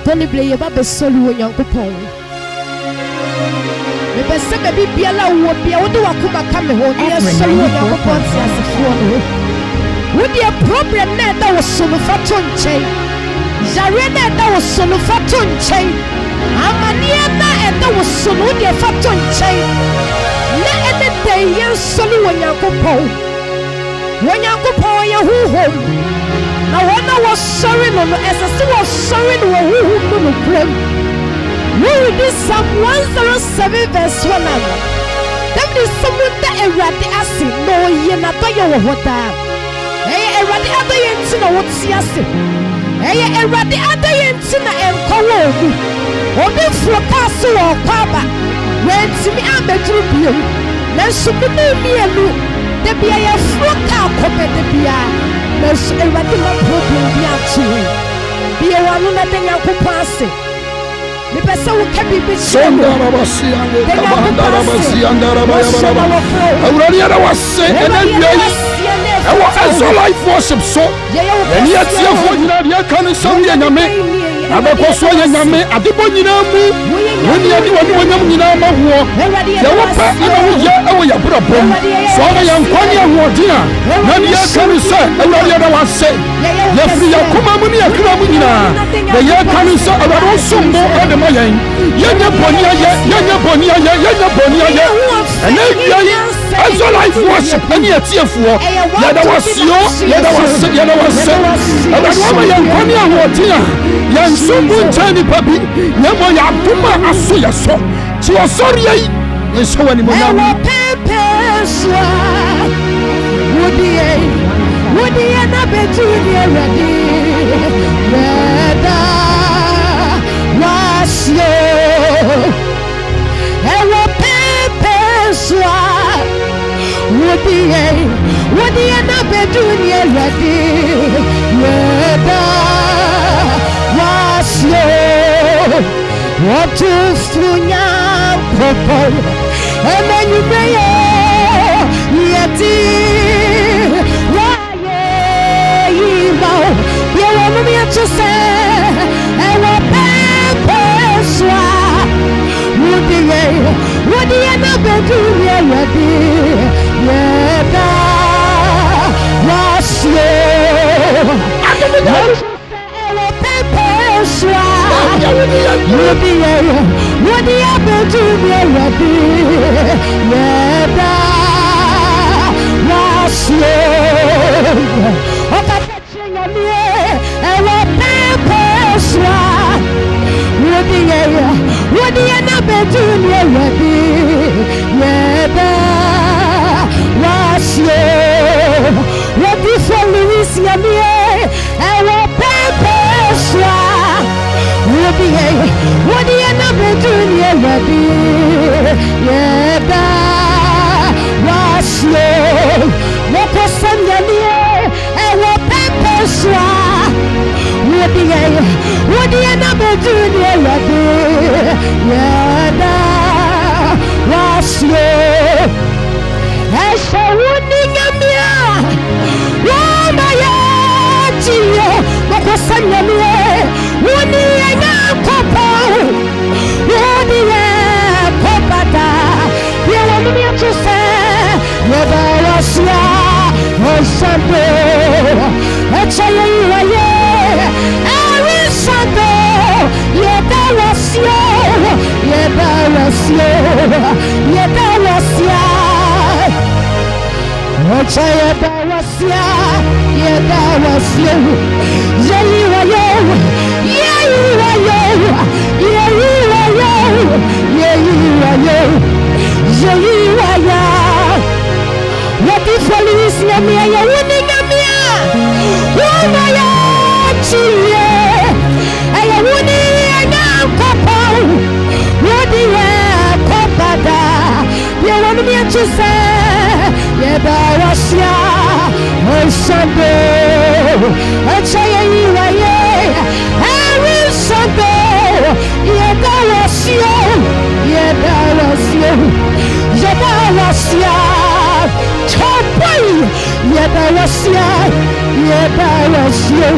Tony Blay Baba Solu Yankupon. Me bese be biala wo bia wo de wakuma kame ho ne Solu Yankupon ti asefo no. Wo de problem na da wo solo fa to nchen. Jare na da wo solo fa to nchen. Amania na da wo solo de fa to nchen. Na ene de ye Solu Yankupon. Wo Yankupon ye huho. Na wana was sorry no as a was sorry no who no pray. Read this Psalm 107 verse 1. That is someone that erade ase no ye na to ye wo hoda. Erade ada ye nti na wo ti ase. Erade ada ye nti na enko wo ogu. Obi floka so wo kwaba. Wentimi ambeduru bio. Na so bi na mielu. De bia ye floka akobe de bia. Let's eradi ma problem bi atu. Bi e wanu na de Yakupase. Me pesa wo ka bibi sondara basi andara baya. Awurade ara wase enabia yi. Ewo Ezra Life Worship so. Eni atia fo nyina de aka ne sam ye nyame. Abekoso ye nyame adebo nyina mu. Woni ade woni wonyam nyina ma ho. Ye wo pa ina wo ye ewo ya brabom. So na yan kwani ahodia. Na de aka ne se Awurade ara wase. Ye fri yakoma mu ne yakra mu nyina. De ye aka ne se Awurade sombo ade ma yen. Ye nya boni aye, ye nya boni aye, ye nya boni aye. Ene bia Ezra Life Worship ani atiefuo. Ye da wasio, ye da wase, ye da wase. Awurade ma yan kwani ahodia. Yan sombo chani papi. Ye mo ya tuma aso ya so. Ti osori yi. Ye so wani mo na. Would na betu ni ready. Reda wasyo. Ewo pepe swa. Would na betu ni ready. Reda wasyo. What to funya popo. Emenu beye yeti. To say, I will pay swa. Would you never do me ready? Yeda was you. I will pay swa. Would you ever do me ready? Yeda was you. Would you never do me ready? Yeda was you. What if Louis Yamie? I will pay would you never do me ready? Yeda was you. What was Yamie? I will pay would you never do me ready? Yeda was you. I shall wouldn't get me out. My dear, what was Sunday? Would you not papa? Would you papa? You want me to say, Never was ya, oh Sunday. I tell you, every Sunday, that was you, that was you, that was ya. I tell you, that was ya, that was you. Yeah, you are you, yeah, you are you, yeah, you are you, yeah, you are you, yeah, you are you. What if I lose me? You're winning me. Oh my God, I am winning now, Papa. What do you Papa? You want me to say? Yeah, that was ya. Oh, Sunday. I tell you, every Sunday. Yeah, that was you. Yeah, that was you. Yeah, that was ya. Yeah, that was ya. Yeah, that was you.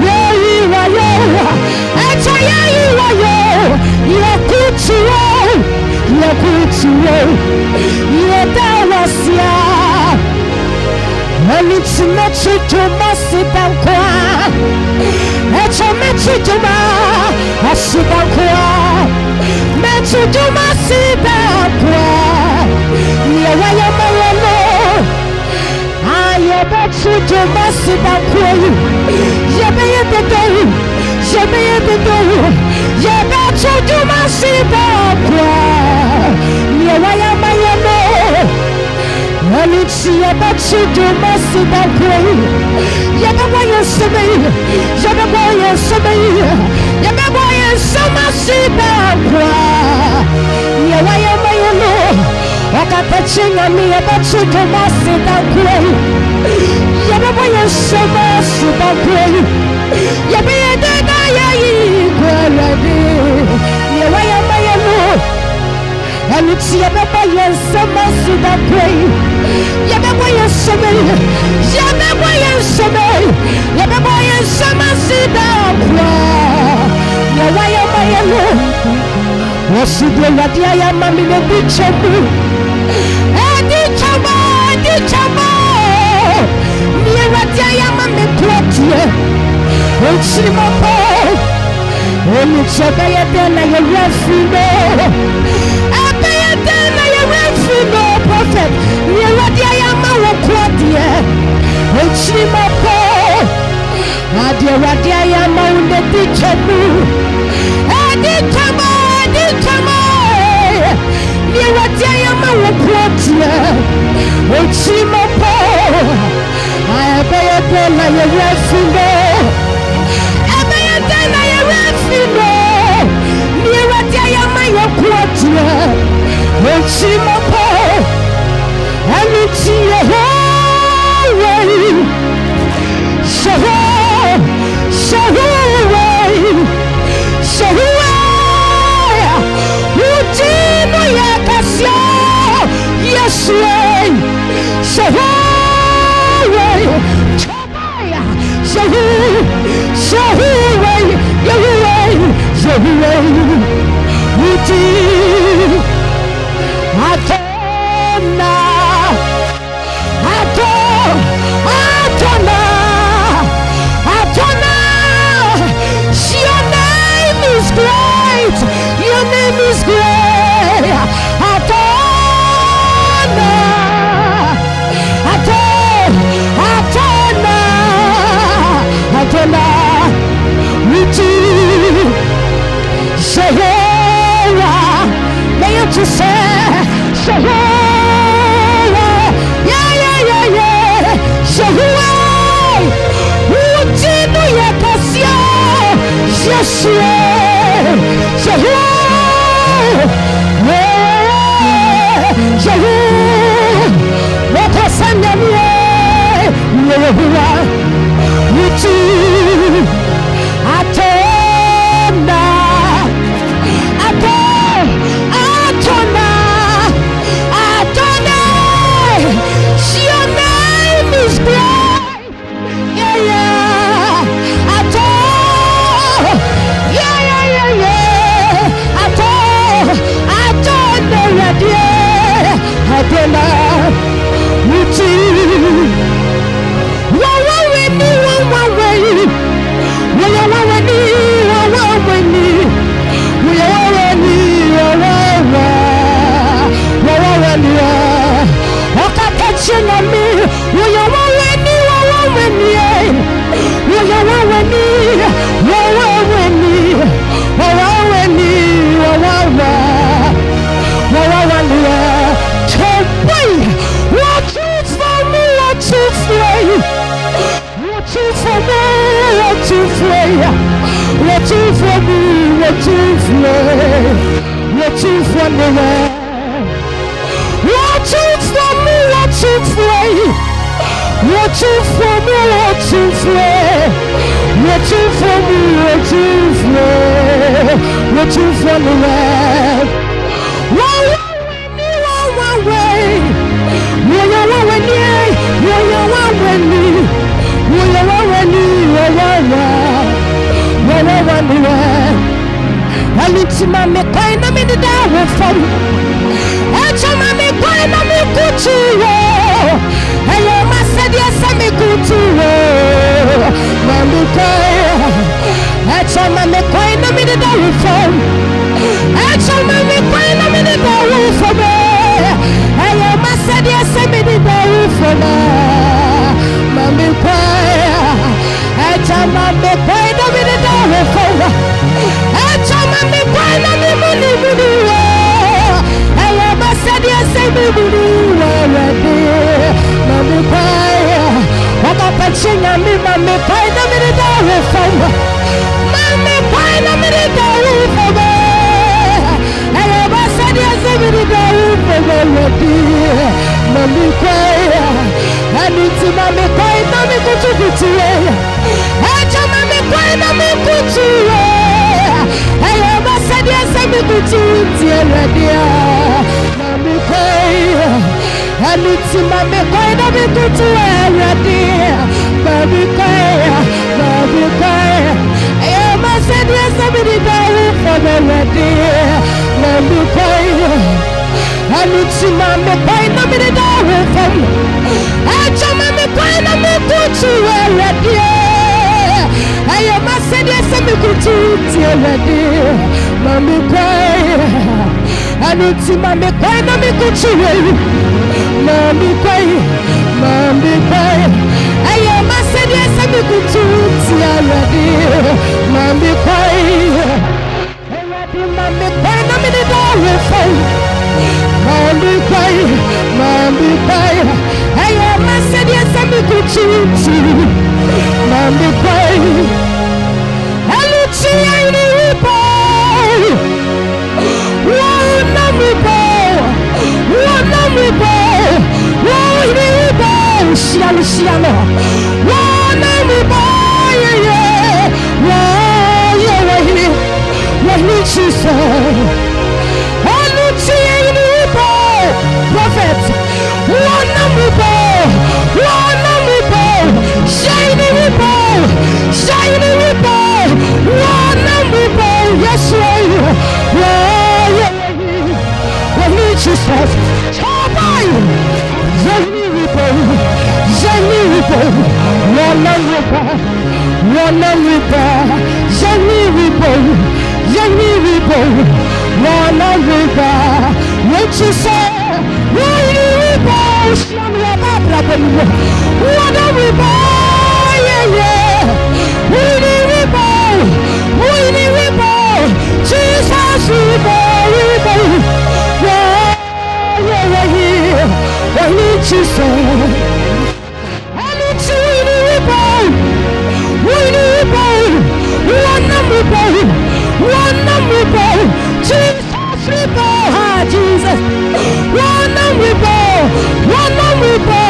Yeah, you are you. I tell you. Yedawasia Anitsimetuma Sidankwa Echometuma Asidankwa Metuma Sidankwa Yewaya Mayano Ayabetuma Sidankwa Yebeyedou Yebetuma Sidankwa Yewaya Mayano Alicia Batsudo Massidankwa Yababoya Sami Yababoya Samasidankwa Yewaya Mayano Okatachinga mi Batsudo Massidankwa Yababoya Samasidankwa Yabeyedena Yayigwalade Yewaya Mayano Alicia Baboya Samasidankwa Yababoya Samasidankwa Yewaya Mayano Wasude Wadia Mamine Bichamu Edichama Niwadia Mamine Platia Ochimopo Oluchabeyedena Yerefino Prophet, Niwadia Mawadia, Ochimopo, Adia Wadia Maunde Dichamu, Aditama, Niwadia Mawadia, Ochimopo, I abayadena Yerefino, Niwadia Mawadia, Ochimopo, Alicia Shahway, Utino Yakasya, yes, Shahway, Shahway, Your name is great. Atona, Shahara, may you to say, Shahara, yeah, Shahara, Utino Yakasya, Yeshua, Shahara, what a Sunday, your name is great. Alitima me koina me da wo fam. Echama me koina me kutuwo. Hello masedia se me kutuwo. Mami koina. Echama me koina me da wo fam. Echama me koina me da wo fam. Hello masedia se me da wo fam. Mami koina. Echama me koina me da wo fam. Echama me koina me muni. Hello masedia se me muni. Mami koina. Oka pachenya me mami koina me da wo fam. Mami koina me da wo fam. Hello masedia se me da wo fam. Mami koina. Anuti mami koina me kutukutuwe. Echama me koina me kutuwe. Hello masedia se me kutuwe. Mami koina. Anuti mami koina me kutuwe. Mami koina. Mami koina. Hello masedia se me da wo fam. Mami koina. Anuti mami koina me da wo fam. Echama me koina me kutuwe. Ayo masedia se me kutuwe. Mami koina. Anuti mami koina me kutuwe. Mami koina. Mami koina. Ayo masedia se me kutuwe. Mami koina. Mami koina me da wo fam. Mami koina. Mami koina. Ayo masedia se me kutuwe. Mami koina. Aluchi aini wipo. Wana wipo. Wana wipo. Wana wipo. Shiano shiano. Wana wipo. Yeah. Wahini. Wahini Jesus. Aluchi aini wipo. Prophet. Wana wipo. Wana wipo. Shiny wipo. Shiny wipo. Wana wipo. Yes, Lord. Wahini Jesus. Chabai. Shiny wipo. Shiny wipo. Wana wipo. Wana wipo. Shiny wipo. Shiny wipo. Wana wipo. What you say? Wahini wipo. Shiny wipo. Wana wipo. Yeah. Wahini wipo. Wahini wipo. Jesus wipo. Yeah. Wahini Jesus. Aluchi wipo. Wahini wipo. Wana wipo. Wana wipo. Jesus wipo. Jesus. Wana wipo. Wana wipo.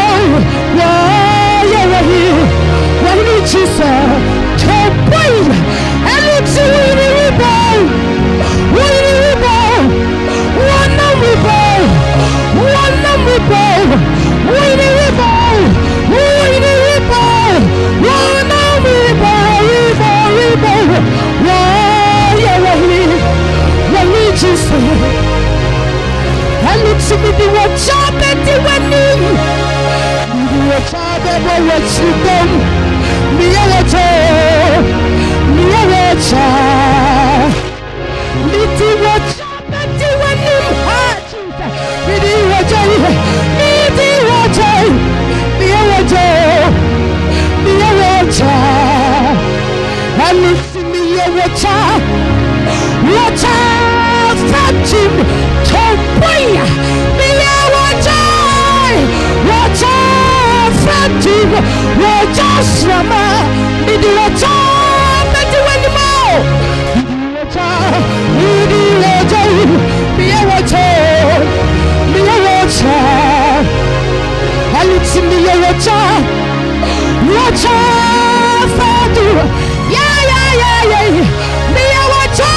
Wahini Jesus. Topai. Aluchi wipo. Wahini wipo. Wana wipo. Wana wipo. Wahini wipo. Wahini wipo. Wana wipo. Wahini Jesus. Aluchi me di wachabe di wani. Di wachabe wa wachidom. Miya wacha. Miya wacha. Miti wachabe di wani. Miti wacha. Miti wacha. Miya wacha. Miya wacha. Aluchi miya wacha. Wacha. Fatim. Topoya. Miya wacha. Wacha. Fatim. Wacha Shama. Midi wacha. Midi wanimo. Midi wacha. Midi wacha. Miya wacha. Miya wacha. Aluchi miya wacha. Wacha. Fatim. Yeah. Miya wacha.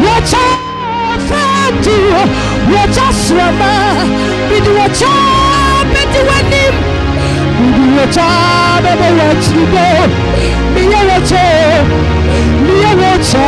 Wacha. Fatim. Wacha Shama. Midi wacha. Midi wanim. Midi wacha. Midi wacha. Midi wacha. Midi wacha.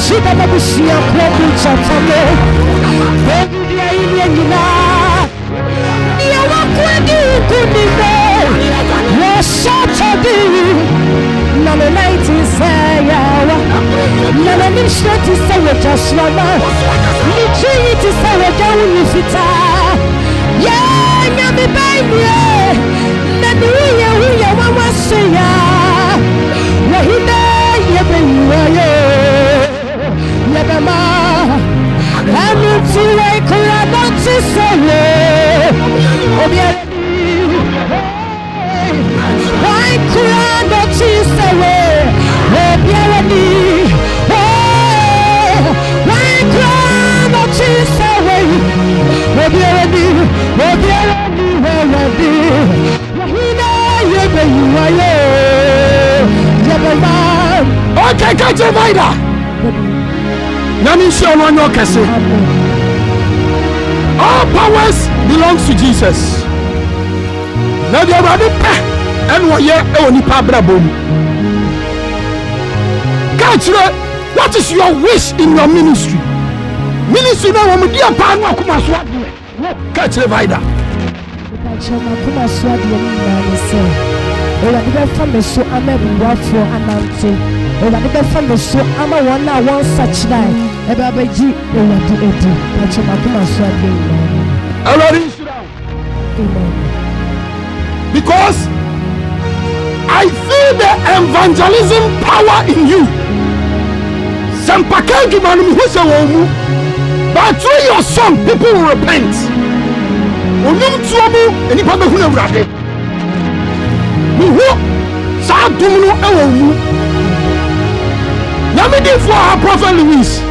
Shida na busia kwa bucha tamo. Baby dia ini ngina. straight to say we just lama. Me tree to say we don't use it. Yeah, nyami baby. Nani we mama say ya. Wahina ye baby ye bema. Anu ti we kura not to say. Obiara. Why kura not to say. Obiara ni. Why kura not to say. Obiara ni. Okay, Kaakyire Vida. Nami show no kese. All powers belongs to Jesus. Now the Awurade pe en wo ye e oni pa brabo mu. Kaakyire, what is your wish in your ministry? Ministry na wo mu dia pa no akoma so ade. Kaakyire Vida. Kaakyire akoma so ade ni na ne se. Awurade be fa me so amabuafo anante. Awurade be fa me so ama won na won sachrai. E ba ba ji Awurade edi. Kaakyire akoma so ade ni na. Awurade shira. Amen. Because I feel the evangelism power in you. Sempaka jumanu mi huse wo mu. But through your song, people will repent. Onum tuomu enipa be hunu Awurade. Mi ho sa dum no ewo mu. Na me dey for our prophet Louis.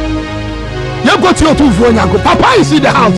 You go to your two for Nyanko. Papa is in the house.